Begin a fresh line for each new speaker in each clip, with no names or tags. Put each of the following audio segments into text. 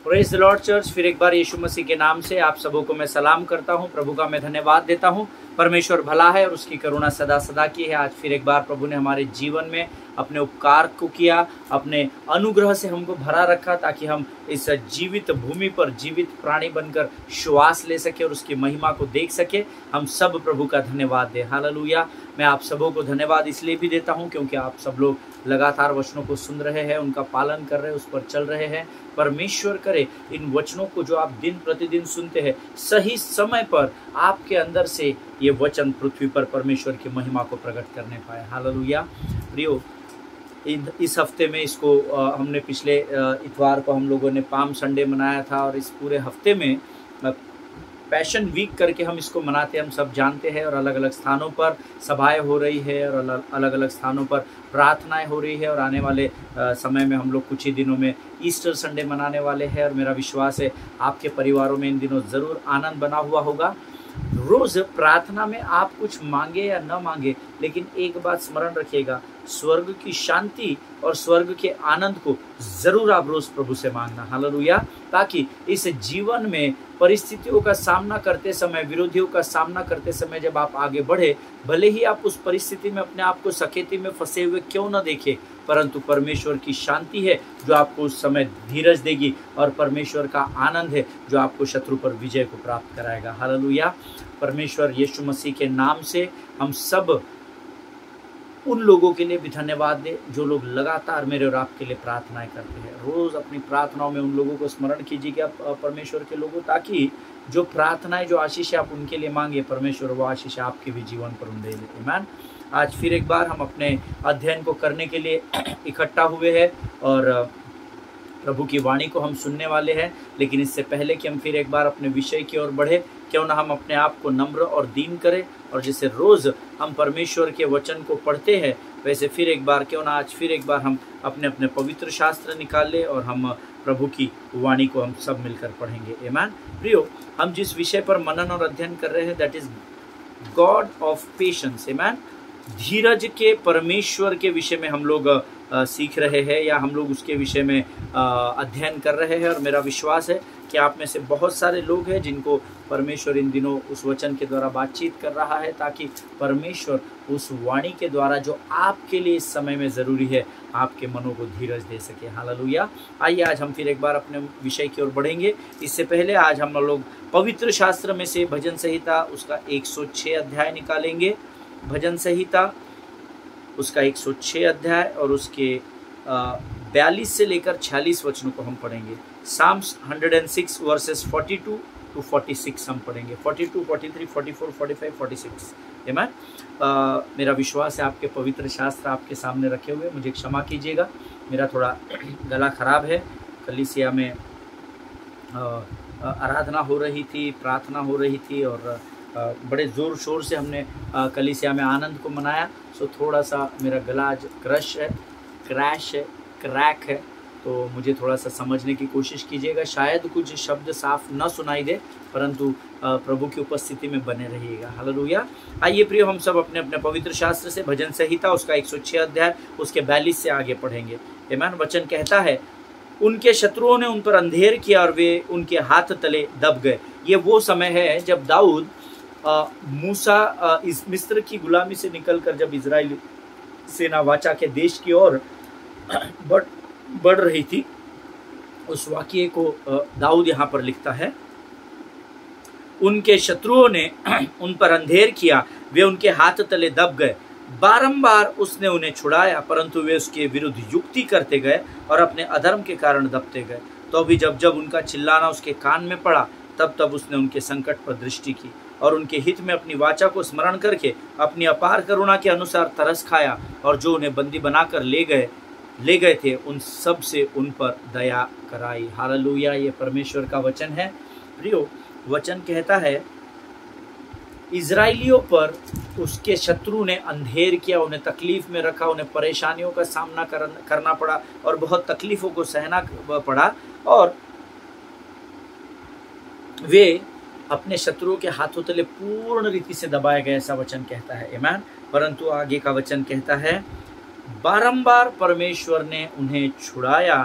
Praise the Lord church. फिर एक बार यीशु मसीह के नाम से आप सबों को मैं सलाम करता हूं। प्रभु का मैं धन्यवाद देता हूं। परमेश्वर भला है और उसकी करुणा सदा सदा की है। आज फिर एक बार प्रभु ने हमारे जीवन में अपने उपकार को किया, अपने अनुग्रह से हमको भरा रखा, ताकि हम इस जीवित भूमि पर जीवित प्राणी बनकर श्वास ले सके और उसकी महिमा को देख सके। हम सब प्रभु का धन्यवाद दें। हालेलुया। मैं आप सबों को धन्यवाद इसलिए भी देता हूं क्योंकि आप सब लोग लगातार वचनों को सुन रहे हैं, उनका पालन कर रहे हैं, उस पर चल रहे हैं। परमेश्वर करे इन वचनों को जो आप दिन प्रतिदिन सुनते हैं, सही समय पर आपके अंदर से ये वचन पृथ्वी पर परमेश्वर की महिमा को प्रकट करने पाए। हालेलुया। प्रियो, इस हफ्ते में इसको हमने पिछले इतवार को हम लोगों ने पाम संडे मनाया था, और इस पूरे हफ्ते में पैशन वीक करके हम इसको मनाते हैं, हम सब जानते हैं। और अलग अलग स्थानों पर सभाएं हो रही है और अलग अलग स्थानों पर प्रार्थनाएं हो रही है। और आने वाले समय में हम लोग कुछ ही दिनों में ईस्टर संडे मनाने वाले हैं। और मेरा विश्वास है आपके परिवारों में इन दिनों ज़रूर आनंद बना हुआ होगा। रोज़ प्रार्थना में आप कुछ मांगे या न मांगे, लेकिन एक बात स्मरण रखिएगा, स्वर्ग की शांति और स्वर्ग के आनंद को ज़रूर आप रोज़ प्रभु से मांगना। हालेलुया। ताकि इस जीवन में परिस्थितियों का सामना करते समय, विरोधियों का सामना करते समय जब आप आगे बढ़े, भले ही आप उस परिस्थिति में अपने आप को सकेती में फंसे हुए क्यों न देखें, परंतु परमेश्वर की शांति है जो आपको उस समय धीरज देगी, और परमेश्वर का आनंद है जो आपको शत्रु पर विजय को प्राप्त कराएगा। हालेलुया। परमेश्वर यीशु मसीह के नाम से हम सब उन लोगों के लिए भी धन्यवाद दे जो लोग लगातार मेरे और आपके लिए प्रार्थनाएं करते हैं। रोज़ अपनी प्रार्थनाओं में उन लोगों को स्मरण कीजिएगा, परमेश्वर के लोगों, ताकि जो प्रार्थनाएं, जो आशीष आप उनके लिए मांगे, परमेश्वर वो आशीष आपके भी जीवन पर उन दे। आमीन। आज फिर एक बार हम अपने अध्ययन को करने के लिए इकट्ठा हुए हैं और प्रभु की वाणी को हम सुनने वाले हैं। लेकिन इससे पहले कि हम फिर एक बार अपने विषय की ओर बढ़े, क्यों ना हम अपने आप को नम्र और दीन करें, और जैसे रोज़ हम परमेश्वर के वचन को पढ़ते हैं, वैसे फिर एक बार क्यों ना आज फिर एक बार हम अपने अपने पवित्र शास्त्र निकाल लें और हम प्रभु की वाणी को हम सब मिलकर पढ़ेंगे। आमीन। प्रियो, हम जिस विषय पर मनन और अध्ययन कर रहे हैं, that is God of patience. आमीन। धीरज के परमेश्वर के विषय में हम लोग सीख रहे हैं, या हम लोग उसके विषय में अध्ययन कर रहे हैं। और मेरा विश्वास है कि आप में से बहुत सारे लोग हैं जिनको परमेश्वर इन दिनों उस वचन के द्वारा बातचीत कर रहा है, ताकि परमेश्वर उस वाणी के द्वारा जो आपके लिए इस समय में ज़रूरी है, आपके मनों को धीरज दे सके। हालेलुया। आइए आज हम फिर एक बार अपने विषय की ओर बढ़ेंगे। इससे पहले आज हम लोग पवित्र शास्त्र में से भजन संहिता उसका 106 अध्याय निकालेंगे। भजन संहिता उसका 106 अध्याय और उसके 42 से लेकर 46 वचनों को हम पढ़ेंगे। साम्स 106 वर्सेस 42 to 46 हम पढ़ेंगे। 42, 43, 44, 45, 46। आमीन। मेरा विश्वास है आपके पवित्र शास्त्र आपके सामने रखे हुए। मुझे क्षमा कीजिएगा, मेरा थोड़ा गला खराब है। कलीसिया में आराधना हो रही थी, प्रार्थना हो रही थी, और बड़े ज़ोर शोर से हमने कलीसिया में आनंद को मनाया। सो थोड़ा सा मेरा गला आज क्रैक है, तो मुझे थोड़ा सा समझने की कोशिश कीजिएगा। शायद कुछ शब्द साफ न सुनाई दे, परंतु प्रभु की उपस्थिति में बने रहिएगा। हालेलुया। आइए प्रियो, हम सब अपने अपने पवित्र शास्त्र से भजन संहिता उसका 106 अध्याय उसके 42 से आगे पढ़ेंगे। आमीन। वचन कहता है, उनके शत्रुओं ने उन पर अंधेर किया और वे उनके हाथ तले दब गए। ये वो समय है जब दाऊद मूसा इस मिस्र की गुलामी से निकलकर जब इजराइल सेना वाचा के देश की ओर बढ़ रही थी, उस वाक़ये को दाऊद यहाँ पर लिखता है। उनके शत्रुओं ने उन पर अंधेर किया, वे उनके हाथ तले दब गए। बारंबार उसने उन्हें छुड़ाया, परंतु वे उसके विरुद्ध युक्ति करते गए और अपने अधर्म के कारण दबते गए। तो अभी जब जब उनका चिल्लाना उसके कान में पड़ा, तब तब उसने उनके संकट पर दृष्टि की और उनके हित में अपनी वाचा को स्मरण करके अपनी अपार करुणा के अनुसार तरस खाया, और जो उन्हें बंदी बनाकर ले गए थे, उन सब से उन पर दया कराई। हालेलुया। ये परमेश्वर का वचन है। प्रियो, वचन कहता है, इजराइलियों पर उसके शत्रु ने अंधेर किया, उन्हें तकलीफ में रखा, उन्हें परेशानियों का सामना करना पड़ा और बहुत तकलीफों को सहना पड़ा, और वे अपने शत्रुओं के हाथों तले पूर्ण रीति से दबाए गए, ऐसा वचन कहता है। आमीन। परंतु आगे का वचन कहता है, बारंबार परमेश्वर ने उन्हें छुड़ाया,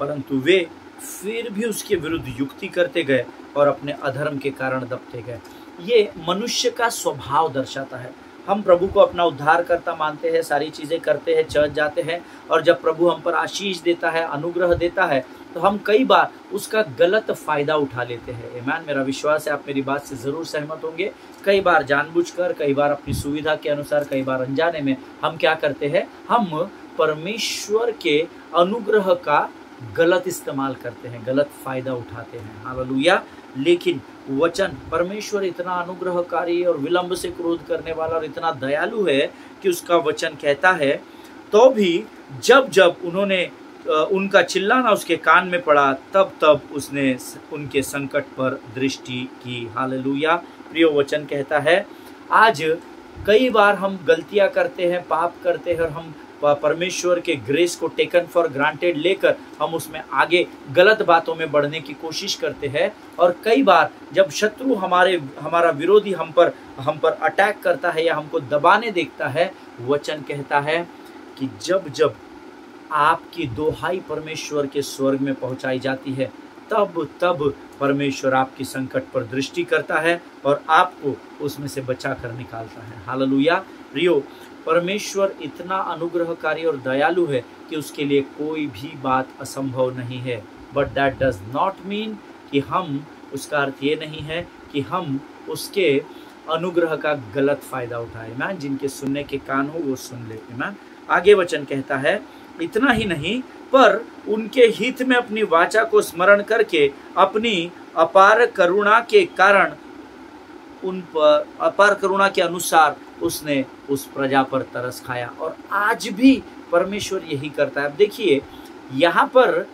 परंतु वे फिर भी उसके विरुद्ध युक्ति करते गए और अपने अधर्म के कारण दबते गए। ये मनुष्य का स्वभाव दर्शाता है। हम प्रभु को अपना उद्धारकर्ता मानते हैं, सारी चीज़ें करते हैं, चढ़ जाते हैं, और जब प्रभु हम पर आशीष देता है, अनुग्रह देता है, तो हम कई बार उसका गलत फायदा उठा लेते हैं। आमीन। मेरा विश्वास है आप मेरी बात से ज़रूर सहमत होंगे। कई बार जानबूझकर, कई बार अपनी सुविधा के अनुसार, कई बार अनजाने में हम क्या करते हैं, हम परमेश्वर के अनुग्रह का गलत इस्तेमाल करते हैं, गलत फायदा उठाते हैं। हालेलुया। लेकिन वचन, परमेश्वर इतना अनुग्रहकारी और विलंब से क्रोध करने वाला और इतना दयालु है कि उसका वचन कहता है, तो भी जब जब उन्होंने उनका चिल्लाना उसके कान में पड़ा, तब तब उसने उनके संकट पर दृष्टि की। हालेलुया। प्रिय वचन कहता है, आज कई बार हम गलतियां करते हैं, पाप करते हैं, और हम परमेश्वर के ग्रेस को टेकन फॉर ग्रांटेड लेकर हम उसमें आगे गलत बातों में बढ़ने की कोशिश करते हैं। और कई बार जब शत्रु हमारा विरोधी हम पर अटैक करता है या हमको दबाने देखता है, वचन कहता है कि जब जब आपकी दोहाई परमेश्वर के स्वर्ग में पहुंचाई जाती है, तब तब परमेश्वर आपकी संकट पर दृष्टि करता है और आपको उसमें से बचा कर निकालता है। हालेलुया। प्रियो, परमेश्वर इतना अनुग्रहकारी और दयालु है कि उसके लिए कोई भी बात असंभव नहीं है। But that does not mean कि हम, उसका अर्थ ये नहीं है कि हम उसके अनुग्रह का गलत फायदा उठाए। मैन, जिनके सुनने के कान हो वो सुन ले। मैन, आगे वचन कहता है, इतना ही नहीं पर उनके हित में अपनी वाचा को स्मरण करके अपनी अपार करुणा के कारण, उन पर अपार करुणा के अनुसार उसने उस प्रजा पर तरस खाया। और आज भी परमेश्वर यही करता है। अब देखिए, यहाँ पर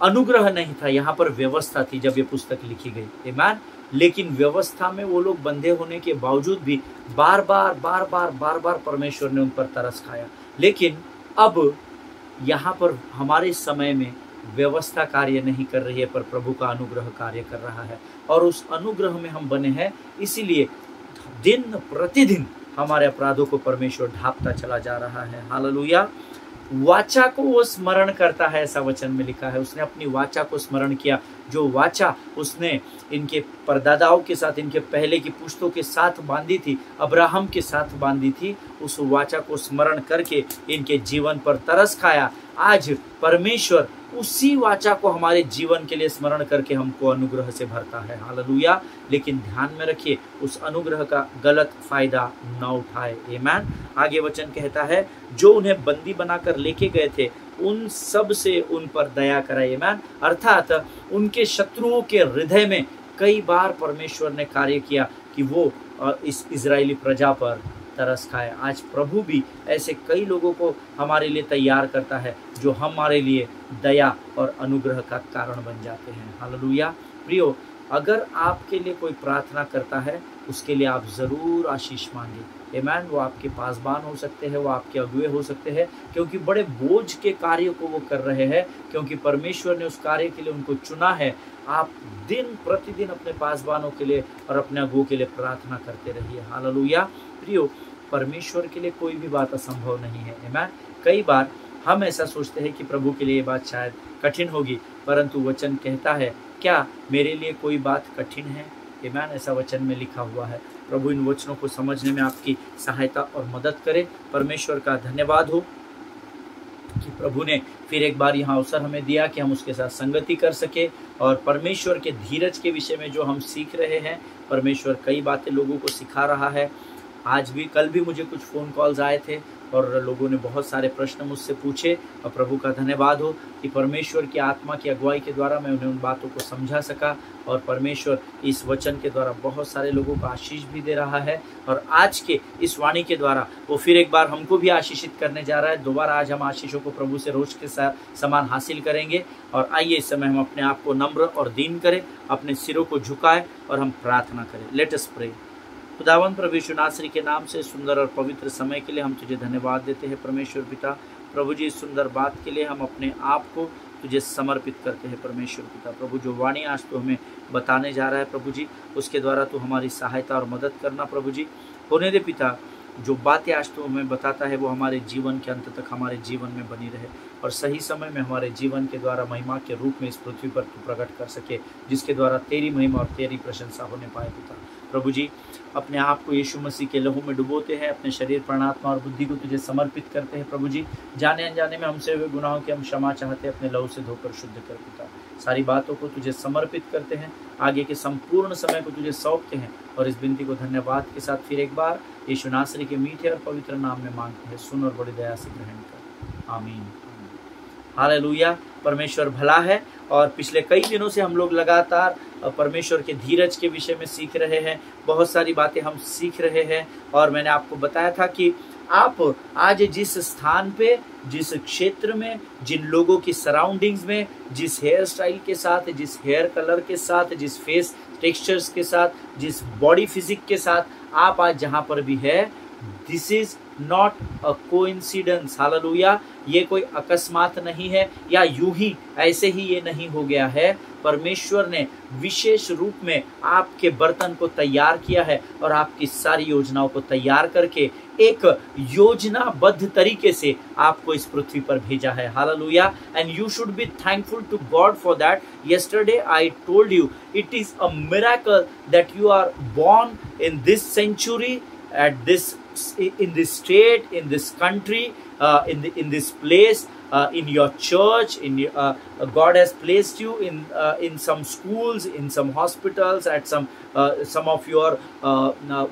अनुग्रह नहीं था, यहाँ पर व्यवस्था थी जब ये पुस्तक लिखी गई। आमीन। लेकिन व्यवस्था में वो लोग बंधे होने के बावजूद भी बार बार परमेश्वर ने उन पर तरस खाया। लेकिन अब यहाँ पर हमारे समय में व्यवस्था कार्य नहीं कर रही है, पर प्रभु का अनुग्रह कार्य कर रहा है। और उस अनुग्रह में हम बने हैं, इसीलिए दिन प्रतिदिन हमारे अपराधों को परमेश्वर ढांपता चला जा रहा है। हालेलुया। वाचा को वो स्मरण करता है, ऐसा वचन में लिखा है। उसने अपनी वाचा को स्मरण किया, जो वाचा उसने इनके परदादाओं के साथ, इनके पहले की पुश्तों के साथ बांधी थी, अब्राहम के साथ बांधी थी, उस वाचा को स्मरण करके इनके जीवन पर तरस खाया। आज परमेश्वर उसी वाचा को हमारे जीवन के लिए स्मरण करके हमको अनुग्रह से भरता है। हालेलुया। लेकिन ध्यान में रखिए, उस अनुग्रह का गलत फायदा न उठाए। आमीन। आगे वचन कहता है, जो उन्हें बंदी बनाकर लेके गए थे उन सब से उन पर दया कराए। आमीन। अर्थात उनके शत्रुओं के हृदय में कई बार परमेश्वर ने कार्य किया कि वो इस इजरायली प्रजा पर तरस खाए। आज प्रभु भी ऐसे कई लोगों को हमारे लिए तैयार करता है, जो हमारे लिए दया और अनुग्रह का कारण बन जाते हैं। हालेलुया। प्रियो, अगर आपके लिए कोई प्रार्थना करता है, उसके लिए आप ज़रूर आशीष मांगे। आमीन। वो आपके पासबान हो सकते हैं, वो आपके अगुए हो सकते हैं, क्योंकि बड़े बोझ के कार्य को वो कर रहे हैं, क्योंकि परमेश्वर ने उस कार्य के लिए उनको चुना है। आप दिन प्रतिदिन अपने पासबानों के लिए और अपने अगुओं के लिए प्रार्थना करते रहिए। हालेलुया। प्रियो, परमेश्वर के लिए कोई भी बात असंभव नहीं है। आमीन। कई बार हम ऐसा सोचते हैं कि प्रभु के लिए ये बात शायद कठिन होगी, परंतु वचन कहता है, क्या मेरे लिए कोई बात कठिन है? आमीन। ऐसा वचन में लिखा हुआ है। प्रभु इन वचनों को समझने में आपकी सहायता और मदद करे। परमेश्वर का धन्यवाद हो कि प्रभु ने फिर एक बार यहाँ अवसर हमें दिया कि हम उसके साथ संगति कर सके। और परमेश्वर के धीरज के विषय में जो हम सीख रहे हैं, परमेश्वर कई बातें लोगों को सिखा रहा है। आज भी, कल भी मुझे कुछ फ़ोन कॉल्स आए थे और लोगों ने बहुत सारे प्रश्न मुझसे पूछे, और प्रभु का धन्यवाद हो कि परमेश्वर की आत्मा की अगुवाई के द्वारा मैं उन्हें उन बातों को समझा सका। और परमेश्वर इस वचन के द्वारा बहुत सारे लोगों को आशीष भी दे रहा है। और आज के इस वाणी के द्वारा वो फिर एक बार हमको भी आशीषित करने जा रहा है। दोबारा आज हम आशीषों को प्रभु से रोज के समान हासिल करेंगे। और आइए इस समय हम अपने आप को नम्र और दीन करें, अपने सिरों को झुकाएं और हम प्रार्थना करें। Let us pray. खुदावंद प्रभु यीशु नासरी के नाम से सुंदर और पवित्र समय के लिए हम तुझे धन्यवाद देते हैं परमेश्वर पिता। प्रभु जी, इस सुंदर बात के लिए हम अपने आप को तुझे समर्पित करते हैं परमेश्वर पिता। प्रभु, जो वाणी आज तो हमें बताने जा रहा है प्रभु जी, उसके द्वारा तू हमारी सहायता और मदद करना प्रभु जी। होने दे पिता, जो बातें आज तो हमें बताता है वो हमारे जीवन के अंत तक हमारे जीवन में बनी रहे और सही समय में हमारे जीवन के द्वारा महिमा के रूप में इस पृथ्वी पर तू प्रकट कर सके, जिसके द्वारा तेरी महिमा और तेरी प्रशंसा होने पाए पिता। प्रभु जी, अपने आप को यीशु मसीह के लहू में डुबोते हैं, अपने शरीर, प्राणात्मा और बुद्धि को तुझे समर्पित करते हैं। प्रभु जी, जाने अनजाने में हमसे हुए गुनाहों की हम क्षमा चाहते हैं, अपने लहू से धोकर शुद्ध कर पिता। सारी बातों को तुझे समर्पित करते हैं, आगे के संपूर्ण समय को तुझे सौंपते हैं और इस विनती को धन्यवाद के साथ फिर एक बार यीशु नासरी के मीठे और पवित्र नाम में मांगते हैं। सुन और बड़ी दया से ग्रहण कर, आमीन। हालेलुया। परमेश्वर भला है और पिछले कई दिनों से हम लोग लगातार परमेश्वर के धीरज के विषय में सीख रहे हैं। बहुत सारी बातें हम सीख रहे हैं और मैंने आपको बताया था कि आप आज जिस स्थान पे, जिस क्षेत्र में, जिन लोगों की सराउंडिंग्स में, जिस हेयर स्टाइल के साथ, जिस हेयर कलर के साथ, जिस फेस टेक्सचर्स के साथ, जिस बॉडी फिजिक के साथ आप आज जहां पर भी है, this is not a coincidence. Hallelujah. ये कोई अकस्मात नहीं है या यूं ही ऐसे ही ये नहीं हो गया है। परमेश्वर ने विशेष रूप में आपके बर्तन को तैयार किया है और आपकी सारी योजनाओं को तैयार करके एक योजनाबद्ध तरीके से आपको इस पृथ्वी पर भेजा है। Hallelujah. And you should be thankful to God for that. Yesterday I told you it is a miracle that you are born in this century, at this, in this state, in this country, in this place, in your church, God has placed you in some schools, in some hospitals, at some of you are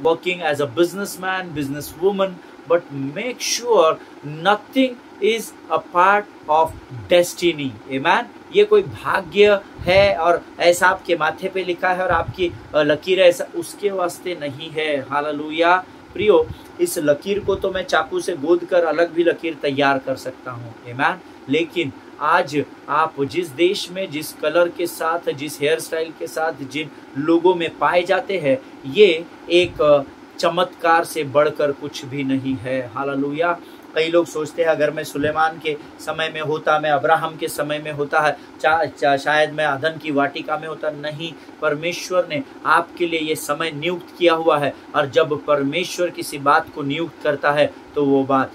working as a businessman, businesswoman, but make sure nothing is a part of destiny. Amen. ये कोई भाग्य है और ऐसा आपके माथे पे लिखा है और आपकी लकीर है, ऐसा उसके वास्ते नहीं है। हालेलुया। प्रियो, इस लकीर को तो मैं चाकू से गोद कर अलग भी लकीर तैयार कर सकता हूँ। आमीन। लेकिन आज आप जिस देश में, जिस कलर के साथ, जिस हेयर स्टाइल के साथ, जिन लोगों में पाए जाते हैं, ये एक चमत्कार से बढ़कर कुछ भी नहीं है। हालेलुया। कई लोग सोचते हैं अगर मैं सुलेमान के समय में होता, मैं अब्राहम के समय में होता है, शायद मैं अदन की वाटिका में होता। नहीं, परमेश्वर ने आपके लिए ये समय नियुक्त किया हुआ है और जब परमेश्वर किसी बात को नियुक्त करता है तो वो बात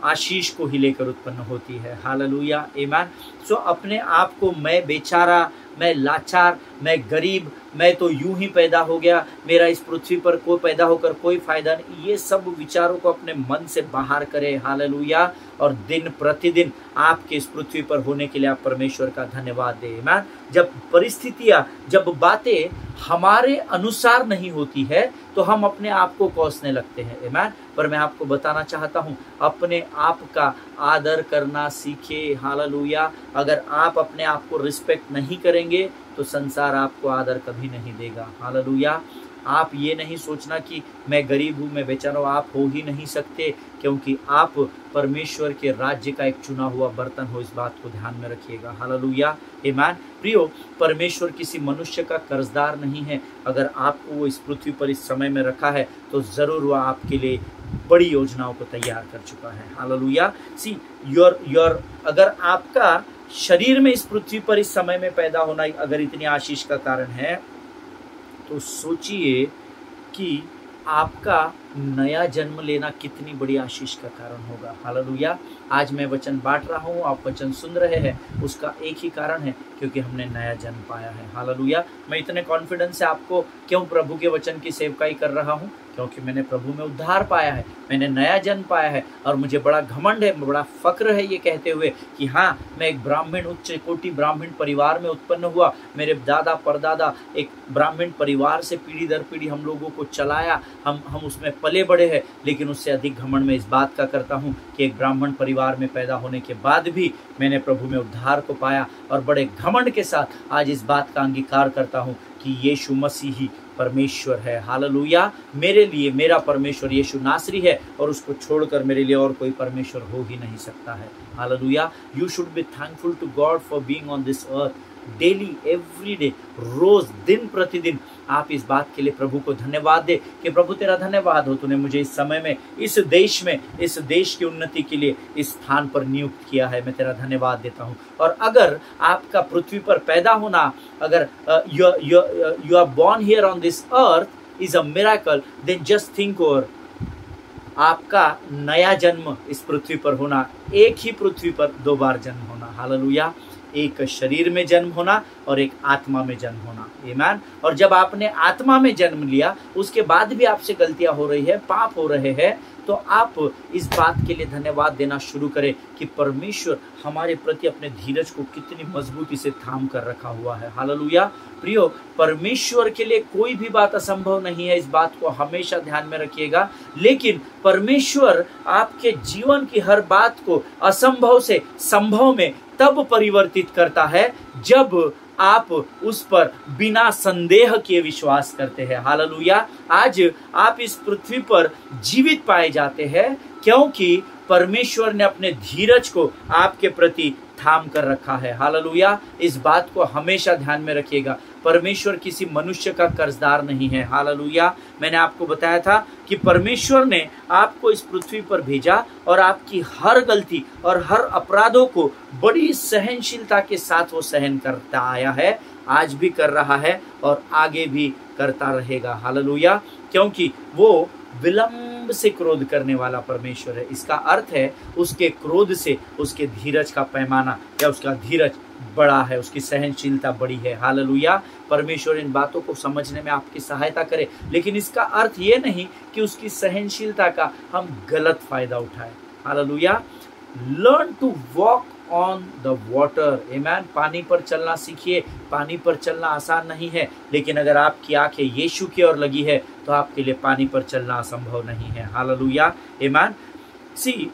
आशीष को ही लेकर उत्पन्न होती है। हालेलुया। आमीन। सो अपने आप को मैं बेचारा, मैं लाचार, मैं गरीब, मैं तो यूं ही पैदा हो गया, मेरा इस पृथ्वी पर कोई पैदा होकर कोई फायदा नहीं, ये सब विचारों को अपने मन से बाहर करें। हालेलुया। और दिन प्रतिदिन आपके इस पृथ्वी पर होने के लिए आप परमेश्वर का धन्यवाद दें। आमीन। जब परिस्थितियां, जब बातें हमारे अनुसार नहीं होती है तो हम अपने आप को कोसने लगते हैं। आमीन। पर मैं आपको बताना चाहता हूं, अपने आप का आदर करना सीखे। हालेलुया। अगर आप अपने आप को रिस्पेक्ट नहीं करेंगे तो संसार आपको आदर कभी नहीं देगा। हालेलुया। आप ये नहीं सोचना कि मैं गरीब हूँ, मैं बेचारा हूँ, आप हो ही नहीं सकते, क्योंकि आप परमेश्वर के राज्य का एक चुना हुआ बर्तन हो। इस बात को ध्यान में रखिएगा। हालेलुया। आमीन। प्रियो, परमेश्वर किसी मनुष्य का कर्जदार नहीं है। अगर आपको वो इस पृथ्वी पर इस समय में रखा है तो जरूर वह आपके लिए बड़ी योजनाओं को तैयार कर चुका है। हालेलुया। सी योर अगर आपका शरीर में इस पृथ्वी पर इस समय में पैदा होना अगर इतनी आशीष का कारण है तो सोचिए कि आपका नया जन्म लेना कितनी बड़ी आशीष का कारण होगा। हालेलुया। आज मैं वचन बांट रहा हूँ, आप वचन सुन रहे हैं, उसका एक ही कारण है, क्योंकि हमने नया जन्म पाया है। हालेलुया। मैं इतने कॉन्फिडेंस से आपको क्यों प्रभु के वचन की सेवकाई कर रहा हूँ? क्योंकि मैंने प्रभु में उद्धार पाया है, मैंने नया जन्म पाया है और मुझे बड़ा घमंड है, बड़ा फक्र है ये कहते हुए कि हाँ, मैं एक ब्राह्मण, उच्च कोटि ब्राह्मण परिवार में उत्पन्न हुआ। मेरे दादा परदादा एक ब्राह्मण परिवार से पीढ़ी दर पीढ़ी हम लोगों को चलाया, हम उसमें पले बड़े हैं। लेकिन उससे अधिक घमंड मैं इस बात का करता हूँ कि एक ब्राह्मण परिवार में पैदा होने के बाद भी मैंने प्रभु में उद्धार को पाया और बड़े घमंड के साथ आज इस बात का अंगीकार करता हूँ कि यीशु मसीह ही परमेश्वर है। हालेलुया। मेरे लिए मेरा परमेश्वर यीशु नासरी है और उसको छोड़कर मेरे लिए और कोई परमेश्वर हो ही नहीं सकता है। Hallelujah. You should be thankful to God for being on this earth daily, every day, रोज, दिन प्रतिदिन आप इस बात के लिए प्रभु को धन्यवाद दे कि प्रभु तेरा धन्यवाद हो, तूने मुझे इस समय में इस देश में, इस देश की उन्नति के लिए इस स्थान पर नियुक्त किया है। मैं तेरा धन्यवाद देता हूँ। और अगर आपका पृथ्वी पर पैदा होना, अगर you are born here on this earth is a miracle, then just think over आपका नया जन्म इस पृथ्वी पर होना, एक ही पृथ्वी पर 2 बार जन्म होना, हालेलुया। एक शरीर में जन्म होना और एक आत्मा में जन्म होना, आमीन। और जब आपने आत्मा में जन्म लिया, उसके बाद भी आपसे गलतियां हो रही है, पाप हो रहे हैं, तो आप इस बात के लिए धन्यवाद देना शुरू करें कि परमेश्वर हमारे प्रति अपने धीरज को कितनी मजबूती से थाम कर रखा हुआ है, हालेलुया। प्रियो, परमेश्वर के लिए कोई भी बात असंभव नहीं है, इस बात को हमेशा ध्यान में रखिएगा। लेकिन परमेश्वर आपके जीवन की हर बात को असंभव से संभव में तब परिवर्तित करता है जब आप उस पर बिना संदेह के विश्वास करते हैं, हालेलुया। आज आप इस पृथ्वी पर जीवित पाए जाते हैं क्योंकि परमेश्वर ने अपने धीरज को आपके प्रति थाम कर रखा है, हालेलुया। इस बात को हमेशा ध्यान में रखिएगा। परमेश्वर किसी मनुष्य का कर्जदार नहीं है, हालेलुया। मैंने आपको बताया था कि परमेश्वर ने आपको इस पृथ्वी पर भेजा और आपकी हर गलती और हर अपराधों को बड़ी सहनशीलता के साथ वो सहन करता आया है, आज भी कर रहा है और आगे भी करता रहेगा, हालेलुया। क्योंकि वो विलंब से क्रोध करने वाला परमेश्वर है। इसका अर्थ है उसके क्रोध से उसके धीरज का पैमाना या उसका धीरज बड़ा है, उसकी सहनशीलता बड़ी है, हालेलुया। परमेश्वर इन बातों को समझने में आपकी सहायता करे, लेकिन इसका अर्थ ये नहीं कि उसकी सहनशीलता का हम गलत फायदा उठाएं, hallelujah. Learn to walk on the water, आमीन। पानी पर चलना सीखिए। पानी पर चलना आसान नहीं है, लेकिन अगर आपकी आंखें यीशु की ओर लगी है तो आपके लिए पानी पर चलना असंभव नहीं है, हालेलुया, आमीन। सी,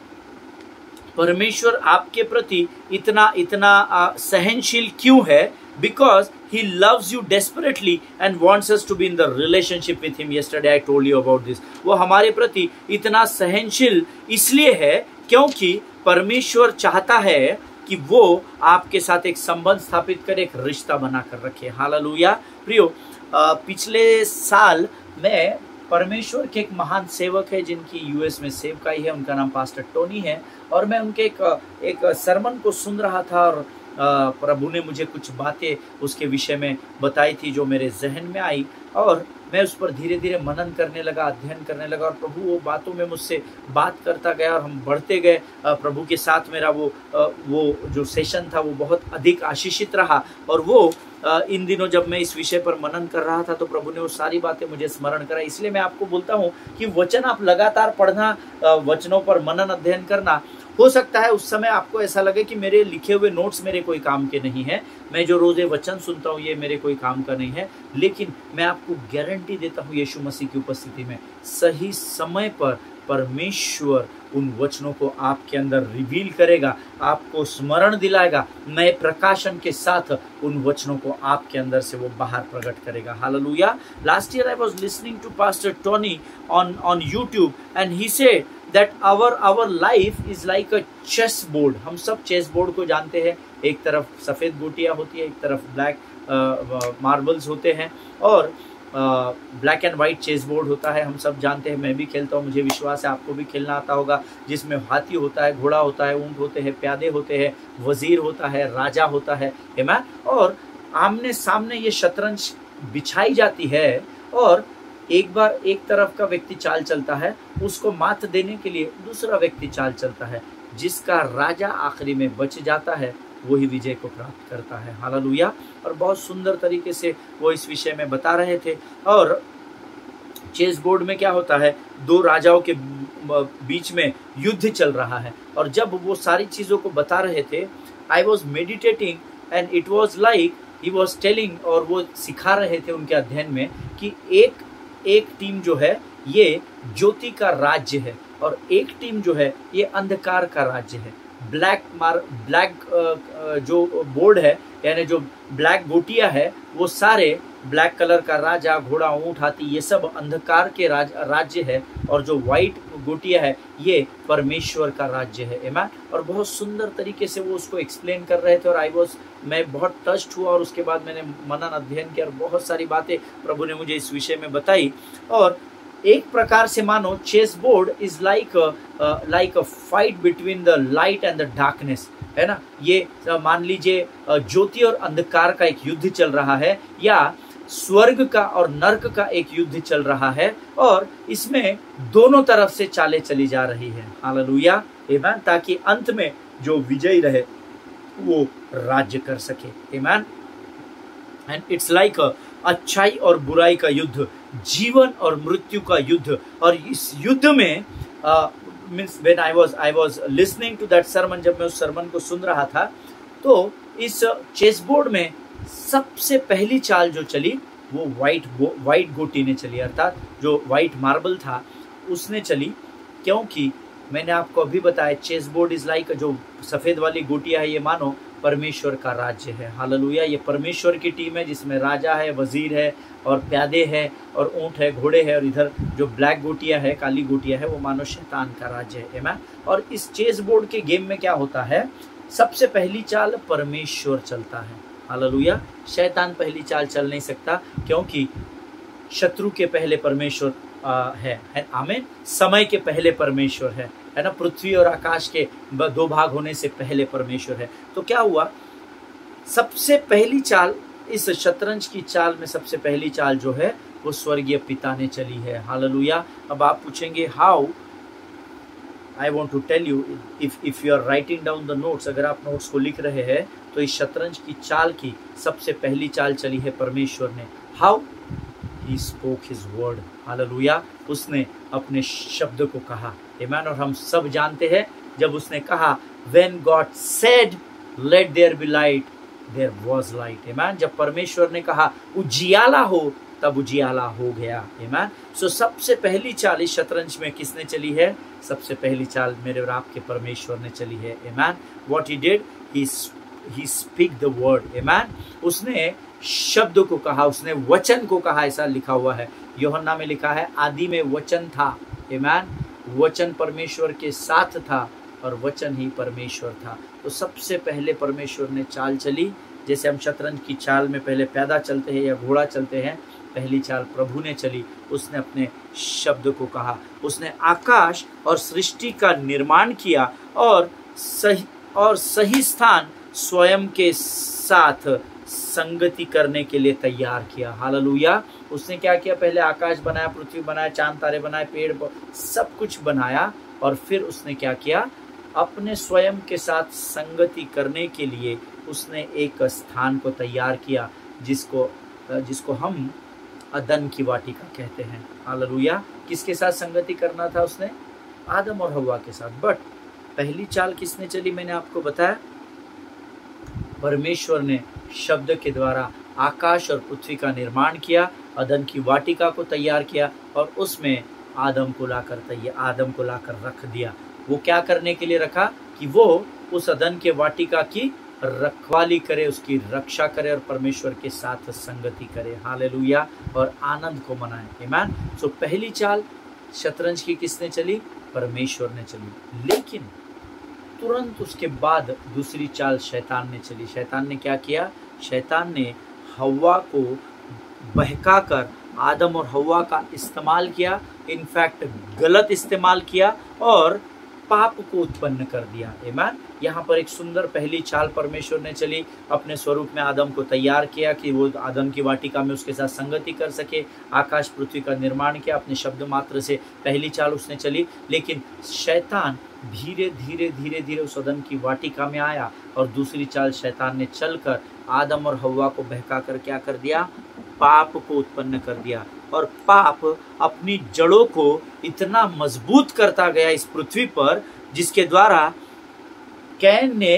परमेश्वर आपके प्रति इतना सहनशील क्यों है? Because he loves you desperately and wants us to be in the relationship with him. Yesterday I told you about this. वो हमारे प्रति इतना सहनशील इसलिए है क्योंकि परमेश्वर चाहता है कि वो आपके साथ एक संबंध स्थापित करे, एक रिश्ता बनाकर रखे, हालेलुया। प्रियो, पिछले साल मैं परमेश्वर के एक महान सेवक है जिनकी यूएस में सेवकाई है, उनका नाम पास्टर टोनी है, और मैं उनके एक सरमन को सुन रहा था और प्रभु ने मुझे कुछ बातें उसके विषय में बताई थी जो मेरे जहन में आई, और मैं उस पर धीरे धीरे मनन करने लगा, अध्ययन करने लगा, और प्रभु वो बातों में मुझसे बात करता गया और हम बढ़ते गए। प्रभु के साथ मेरा वो जो सेशन था वो बहुत अधिक आशीषित रहा। और वो इन दिनों जब मैं इस विषय पर मनन कर रहा था तो प्रभु ने वो सारी बातें मुझे स्मरण करा। इसलिए मैं आपको बोलता हूँ कि वचन आप लगातार पढ़ना, वचनों पर मनन अध्ययन करना। हो सकता है उस समय आपको ऐसा लगे कि मेरे लिखे हुए नोट्स मेरे कोई काम के नहीं है, मैं जो रोज़े वचन सुनता हूँ ये मेरे कोई काम का नहीं है, लेकिन मैं आपको गारंटी देता हूँ यीशु मसीह की उपस्थिति में सही समय पर परमेश्वर उन वचनों को आपके अंदर रिवील करेगा, आपको स्मरण दिलाएगा, नए प्रकाशन के साथ उन वचनों को आपके अंदर से वो बाहर प्रकट करेगा, hallelujah. Last year I was listening to pastor Tony on YouTube and he said that our life is like a chess board. हम सब चेस बोर्ड को जानते हैं, एक तरफ सफ़ेद गोटियाँ होती है, एक तरफ ब्लैक मार्बल्स होते हैं, और black and white chess board होता है, हम सब जानते हैं। मैं भी खेलता हूँ, मुझे विश्वास है आपको भी खेलना आता होगा, जिसमें हाथी होता है, घोड़ा होता है, ऊंट होते हैं, प्यादे होते हैं, वजीर होता है, राजा होता है ना, और आमने सामने ये शतरंज बिछाई जाती है, और एक बार एक तरफ का व्यक्ति चाल चलता है, उसको मात देने के लिए दूसरा व्यक्ति चाल चलता है, जिसका राजा आखिरी में बच जाता है वही विजय को प्राप्त करता है, हालेलुया। और बहुत सुंदर तरीके से वो इस विषय में बता रहे थे। और चेस बोर्ड में क्या होता है, दो राजाओं के बीच में युद्ध चल रहा है, और जब वो सारी चीज़ों को बता रहे थे, I was meditating and it was like he was telling, और वो सिखा रहे थे उनके अध्ययन में कि एक टीम जो है ये ज्योति का राज्य है, और एक टीम जो है ये अंधकार का राज्य है। ब्लैक जो बोर्ड है, यानी जो ब्लैक गोटियां है, वो सारे ब्लैक कलर का राजा, घोड़ा, ऊंट, हाथी, ये सब अंधकार के राज्य है, और जो व्हाइट गोटियां है ये परमेश्वर का राज्य है, आमीन। और बहुत सुंदर तरीके से वो उसको एक्सप्लेन कर रहे थे, और मैं बहुत टच्ड हुआ, और उसके बाद मैंने मनन अध्ययन किया और बहुत सारी बातें प्रभु ने मुझे इस विषय में बताई। और एक प्रकार से मानो chess board is like a fight between the light and the darkness, है ना। ये मान लीजिए ज्योति और अंधकार का एक युद्ध चल रहा है, या स्वर्ग का और नर्क का एक युद्ध चल रहा है और इसमें दोनों तरफ से चालें चली जा रही है। हालेलुया, आमीन। ताकि अंत में जो विजयी रहे वो राज्य कर सके। आमीन। एंड इट्स लाइक अच्छाई और बुराई का युद्ध, जीवन और मृत्यु का युद्ध। और इस युद्ध में means when I was listening to that sermon, जब मैं उस सरमन को सुन रहा था, तो इस चेस बोर्ड में सबसे पहली चाल जो चली वो व्हाइट गोटी ने चली, अर्थात जो व्हाइट मार्बल था उसने चली। क्योंकि मैंने आपको अभी बताया चेस बोर्ड इज लाइक, जो सफेद वाली गोटियां है ये मानो परमेश्वर का राज्य है। हालेलुया, ये परमेश्वर की टीम है जिसमें राजा है, वजीर है और प्यादे है और ऊंट है, घोड़े है। और इधर जो ब्लैक गोटियां है, काली गोटियां है, वो मानो शैतान का राज्य है। आमीन। और इस चेस बोर्ड के गेम में क्या होता है, सबसे पहली चाल परमेश्वर चलता है। हालेलुया, शैतान पहली चाल चल नहीं सकता क्योंकि शत्रु के पहले परमेश्वर है। आमीन। समय के पहले परमेश्वर है ना। पृथ्वी और आकाश के दो भाग होने से पहले परमेश्वर है। तो क्या हुआ, सबसे पहली चाल इस शतरंज की चाल में सबसे पहली चाल जो है वो स्वर्गीय पिता ने चली है। हालेलुया। अब आप पूछेंगे how, I want to tell you, if you are writing down the notes, अगर आप नोट्स को लिख रहे हैं तो इस शतरंज की चाल की सबसे पहली चाल चली है परमेश्वर ने। How, He spoke his word. Hallelujah, उसने अपने शब्द को कहा। आमीन। और हम सब जानते हैं जब उसने कहा When God said let there be light, there was light. आमीन। जब परमेश्वर ने कहा उजियाला हो, तब उजियाला हो गया। आमीन। सो सबसे पहली चाल इस शतरंज में किसने चली है, सबसे पहली चाल मेरे और आपके परमेश्वर ने चली है। आमीन। What he did, he speak the word. आमीन। उसने शब्द को कहा, उसने वचन को कहा। ऐसा लिखा हुआ है यूहन्ना में, लिखा है आदि में वचन था। आमीन। वचन परमेश्वर के साथ था और वचन ही परमेश्वर था। तो सबसे पहले परमेश्वर ने चाल चली। जैसे हम शतरंज की चाल में पहले प्यादा चलते हैं या घोड़ा चलते हैं, पहली चाल प्रभु ने चली। उसने अपने शब्द को कहा, उसने आकाश और सृष्टि का निर्माण किया और सही स्थान स्वयं के साथ संगति करने के लिए तैयार किया। हालेलुया। उसने क्या किया, पहले आकाश बनाया, पृथ्वी बनाया, चांद तारे बनाए, पेड़ सब कुछ बनाया और फिर उसने क्या किया, अपने स्वयं के साथ संगति करने के लिए उसने एक स्थान को तैयार किया जिसको हम अदन की वाटिका कहते हैं। हालेलुया। किसके साथ संगति करना था उसने, आदम और हव्वा के साथ। बट पहली चाल किसने चली, मैंने आपको बताया परमेश्वर ने शब्द के द्वारा आकाश और पृथ्वी का निर्माण किया, अदन की वाटिका को तैयार किया और उसमें आदम को लाकर रख दिया। वो क्या करने के लिए रखा, कि वो उस अदन के वाटिका की रखवाली करे, उसकी रक्षा करे और परमेश्वर के साथ संगति करे। हालेलुया। और आनंद को मनाए। आमीन। सो पहली चाल शतरंज की किसने चली, परमेश्वर ने चली। लेकिन तुरंत उसके बाद दूसरी चाल शैतान ने चली। शैतान ने क्या किया, शैतान ने हव्वा को बहकाकर आदम और हव्वा का इस्तेमाल किया, इनफैक्ट गलत इस्तेमाल किया और पाप को उत्पन्न कर दिया। आमीन। यहाँ पर एक सुंदर पहली चाल परमेश्वर ने चली, अपने स्वरूप में आदम को तैयार किया कि वो आदम की वाटिका में उसके साथ संगति कर सके, आकाश पृथ्वी का निर्माण किया अपने शब्द मात्र से। पहली चाल उसने चली। लेकिन शैतान धीरे धीरे उस अदन की वाटिका में आया और दूसरी चाल शैतान ने चलकर आदम और हव्वा को बहकाकर क्या कर दिया, पाप को उत्पन्न कर दिया। और पाप अपनी जड़ों को इतना मजबूत करता गया इस पृथ्वी पर, जिसके द्वारा कैन ने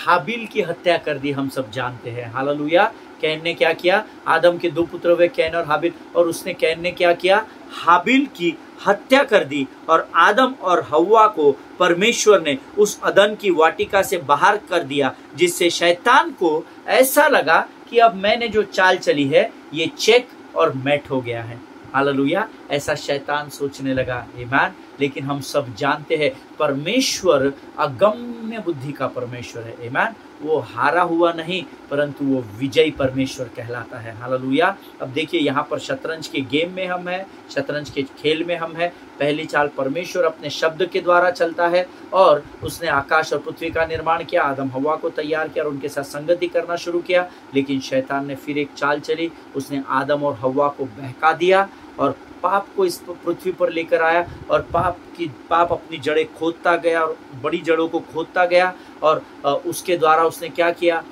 हाबिल की हत्या कर दी। हम सब जानते हैं। हालेलुया। कैन ने क्या किया, आदम के दो पुत्र हुए कैन और हाबिल, और उसने कैन ने क्या किया, हाबिल की हत्या कर दी। और आदम और हव्वा को परमेश्वर ने उस अदन की वाटिका से बाहर कर दिया, जिससे शैतान को ऐसा लगा कि अब मैंने जो चाल चली है ये चेक और मैट हो गया है। हालेलुया। ऐसा शैतान सोचने लगा। आमीन। लेकिन हम सब जानते हैं परमेश्वर अगम्य बुद्धि का परमेश्वर है। आमीन। वो हारा हुआ नहीं परंतु वो विजयी परमेश्वर कहलाता है। हालेलुया। अब देखिए यहाँ पर शतरंज के गेम में हम हैं, शतरंज के खेल में हम हैं। पहली चाल परमेश्वर अपने शब्द के द्वारा चलता है और उसने आकाश और पृथ्वी का निर्माण किया, आदम हवा को तैयार किया और उनके साथ संगति करना शुरू किया। लेकिन शैतान ने फिर एक चाल चली, उसने आदम और हवा को बहका दिया और पाप को इस पृथ्वी पर लेकर आया और पाप अपनी जड़ें खोदता गया और बड़ी जड़ों को खोदता गया और उसके द्वारा उसने क्या किया,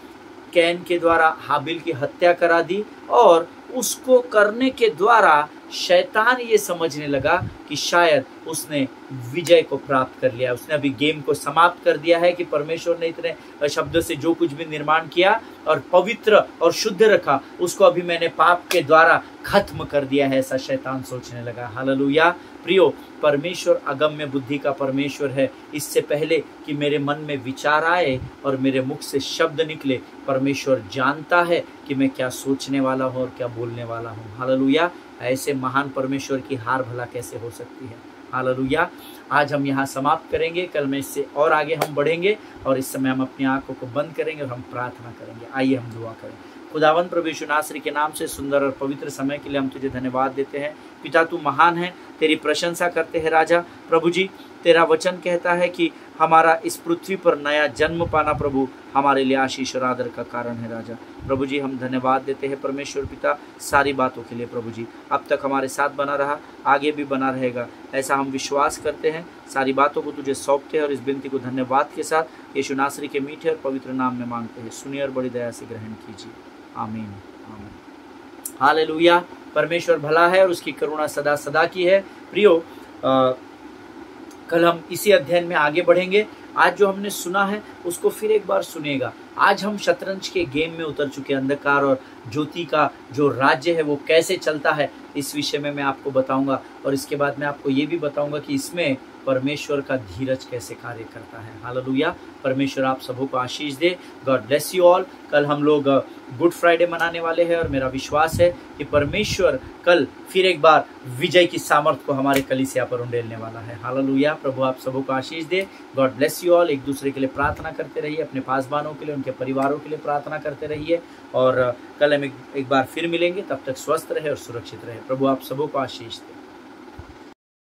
कैन के द्वारा हाबिल की हत्या करा दी और उसको करने के द्वारा शैतान ये समझने लगा कि शायद उसने विजय को प्राप्त कर लिया। उसने अभी गेम को समाप्त कर दिया है कि परमेश्वर ने इतने शब्द से जो कुछ भी निर्माण किया और पवित्र और शुद्ध रखा उसको अभी मैंने पाप के द्वारा खत्म कर दिया है, ऐसा शैतान सोचने लगा। हालेलुया। प्रियो, परमेश्वर अगम्य बुद्धि का परमेश्वर है। इससे पहले कि मेरे मन में विचार आए और मेरे मुख से शब्द निकले, परमेश्वर जानता है कि मैं क्या सोचने वाला हूँ और क्या बोलने वाला हूँ। हालेलुया। ऐसे महान परमेश्वर की हार भला कैसे हो सकती है। हालेलुया। आज हम यहाँ समाप्त करेंगे, कल में इससे और आगे हम बढ़ेंगे और इस समय हम अपनी आंखों को बंद करेंगे और हम प्रार्थना करेंगे। आइए हम दुआ करें। खुदावंद प्रभु यीशु नासरी के नाम से सुंदर और पवित्र समय के लिए हम तुझे धन्यवाद देते हैं। पिता, तू महान है, तेरी प्रशंसा करते हैं राजा। प्रभु जी, तेरा वचन कहता है कि हमारा इस पृथ्वी पर नया जन्म पाना प्रभु हमारे लिए आशीष और आदर का कारण है राजा। प्रभु जी, हम धन्यवाद देते हैं परमेश्वर पिता सारी बातों के लिए। प्रभु जी, अब तक हमारे साथ बना रहा, आगे भी बना रहेगा, ऐसा हम विश्वास करते हैं। सारी बातों को तुझे सौंपते हैं और इस विनती को धन्यवाद के साथ यीशु नासरी के मीठे और पवित्र नाम में मांगते हैं। सुनिए और बड़ी दया से ग्रहण कीजिए। आमीन, आमीन। हालेलुया। परमेश्वर भला है और उसकी करुणा सदा सदा की है। प्रियो, कल हम इसी अध्ययन में आगे बढ़ेंगे। आज जो हमने सुना है उसको फिर एक बार सुनिएगा। आज हम शतरंज के गेम में उतर चुके हैं। अंधकार और ज्योति का जो राज्य है वो कैसे चलता है, इस विषय में मैं आपको बताऊंगा और इसके बाद मैं आपको ये भी बताऊंगा कि इसमें परमेश्वर का धीरज कैसे कार्य करता है। हालेलुया। परमेश्वर आप सबों को आशीष दे। God bless you all. कल हम लोग गुड फ्राइडे मनाने वाले हैं और मेरा विश्वास है कि परमेश्वर कल फिर एक बार विजय की सामर्थ को हमारे कलीसिया पर उंडेलने वाला है। हालेलुया। प्रभु आप सबों को आशीष दे। God bless you all. एक दूसरे के लिए प्रार्थना करते रहिए, अपने पासवानों के लिए, उनके परिवारों के लिए प्रार्थना करते रहिए और कल हम एक बार फिर मिलेंगे। तब तक स्वस्थ रहे और सुरक्षित रहे। प्रभु आप सबों को आशीष दे।